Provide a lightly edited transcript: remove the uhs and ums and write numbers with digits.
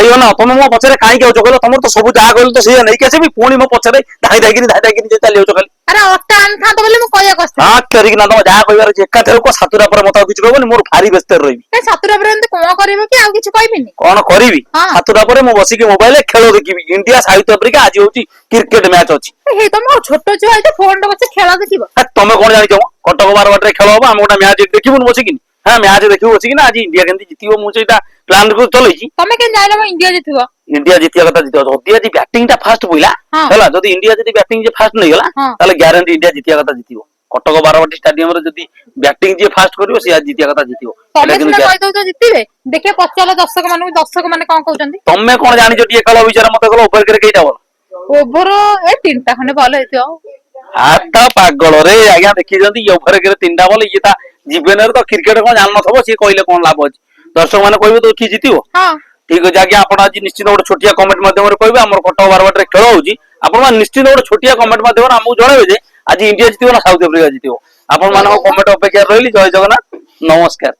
କହିବ ନା ତମେ ମୋ ପଛରେ କାହିଁକି ଆଉଛ କହିଲ ତମର ତ ସବୁ ଯାହା କହିଲ ତ ସେଇଆ ନେଇକି ଆସିବି ପୁଣି ମୋ ପଛରେ ଧାଇ ଧାଇକିରି ଚାଲିଯାଉଛ ଖାଲି। ଆରେ ଅଟା ଆଣିଥାନ୍ତ ବୋଲି ମୁଁ କହିବାକୁ ଆସିଥିଲି। ହଁ କରିକି ନା ତମ ଯାହା କହିବାର ଅଛି ଏକାଥରେ କୁହ ସାତୁଟା ପରେ ମତେ ଆଉ କିଛି କହିବନି ମୋର ଭାରି ବ୍ୟସ୍ତରେ ରହିବି। ଏ ସାତଟା ପରେ ଏମିତି କଣ କରିବ କି ଆଉ କିଛି କହିବିନି। କଣ କରିବି ହଁ ସାତୁଟା ପରେ ମୁଁ ବସିକି ମୋବାଇଲରେ ଖେଳ ଦେଖିବି ଇଣ୍ଡିଆ ସାଉଥ ଆଫ୍ରିକା ଆଜି ହଉଛି କ୍ରିକେଟ ମ୍ୟାଚ ଅଛି। ହେଇ ତମେ ଛୋଟ ଛୁଆ ହେଇଛ ଫୋନ ଟା ବସି ଖେଳ ଦେଖିବ। ତମେ କଣ ଜାଣିଛ କଟକ ବାରବାଟୀରେ ଖେଳ ହବ ଆମେ ଗୋଟେ ମ୍ୟାଚ ଦେଖିବୁନି ବସିକିନି ହଁ ମ୍ୟାଚ ଦେଖିବୁ ବସିକିନା ଆଜି ଇଣ୍ଡିଆ କେମିତି ଜିତିବ ମୁଁ ସେଇଟା ପ୍ଲାନ ଚଲେଇଛି। ତମେ କେମିତି ଜାଣିଲ ମୋ ଇଣ୍ଡିଆ ଜିତିବ? ଇଣ୍ଡିଆ ଜିତିବା କଥା ଜିତିବ ଯଦି ଆଜି ବ୍ୟାଟିଂ ଟା ଫାଷ୍ଟ ପଇଲା ହଁ ହେଲା ଯଦି ଇଣ୍ଡିଆ ଯଦି ବ୍ୟାଟିଂ ଫାଷ୍ଟ ନେଇଗଲା ହଁ ତାହେଲେ ଗ୍ୟାରେଣ୍ଟି ଇଣ୍ଡିଆ ଜିତିବା କଥା ଜିତିବ। କଟକ ବାରବାଟୀ ଷ୍ଟାଡିୟମରେ ଯଦି ବ୍ୟାଟିଂ ଯିଏ ଫାଷ୍ଟ କରିବ ସିଏ ଆଜି ଜିତିବା କଥା ଜିତିବ। ଏଇଟା ତମେ କିନ୍ତୁ ସିନା କହିଦଉଛ ଜିତିବେ ଦେଖିବା ପଚାର ଦର୍ଶକ ମାନଙ୍କୁ ଦର୍ଶକ ମାନେ କଣ କହୁଛନ୍ତି। ତମେ କଣ ଜାଣିଛ ଟିକେ ଖେଳ ବିଷୟରେ ମତେ କହିଲ ଓଭର କେଇଟା ବଲ? ଓଭର ଏ 3ଟା ଖଣ୍ଡେ ବଲ ହେଇଥିବ। ଆଟା ପାଗଳରେ ଆଜ୍ଞା ଦେଖିଛନ୍ତି ଓଭର ତିନିଟା ବଲ ଇଏ ତା ଜୀବନରେ ତ କ୍ରିକେଟ କଣ ଜାଣିନଥିବ ସିଏ କହିଲେ କଣ ଲାଭ ଅଛି ଦର୍ଶକ ମାନେ କହିବେ ତ କିଏ ଜିତିବ। ହଁ ଠିକ ଅଛି ଆଜ୍ଞା ଆପଣ ଆଜି ନିଶ୍ଚିତ ଗୋଟେ ଛୋଟିଆ କମେଣ୍ଟ ମାଧ୍ୟମରେ କହିବେ ଆମର କଟକ ବାରବାଟୀରେ ଖେଳ ହଉଛି ଆପଣ ନିଶ୍ଚିତ ଗୋଟେ ଛୋଟିଆ କମେଣ୍ଟ ମାଧ୍ୟମରେ ଆମକୁ ଜଣେଇବେ ଯେ ଆଜି ଇଣ୍ଡିଆ ଜିତିବ ନା ସାଉଥ ଆଫ୍ରିକା ଜିତିବ। ଆପଣ ମାନଙ୍କ କମେଣ୍ଟ ଅପେକ୍ଷାରେ ରହିଲି ଜୟ ଜଗନ୍ନାଥ ନମସ୍କାର।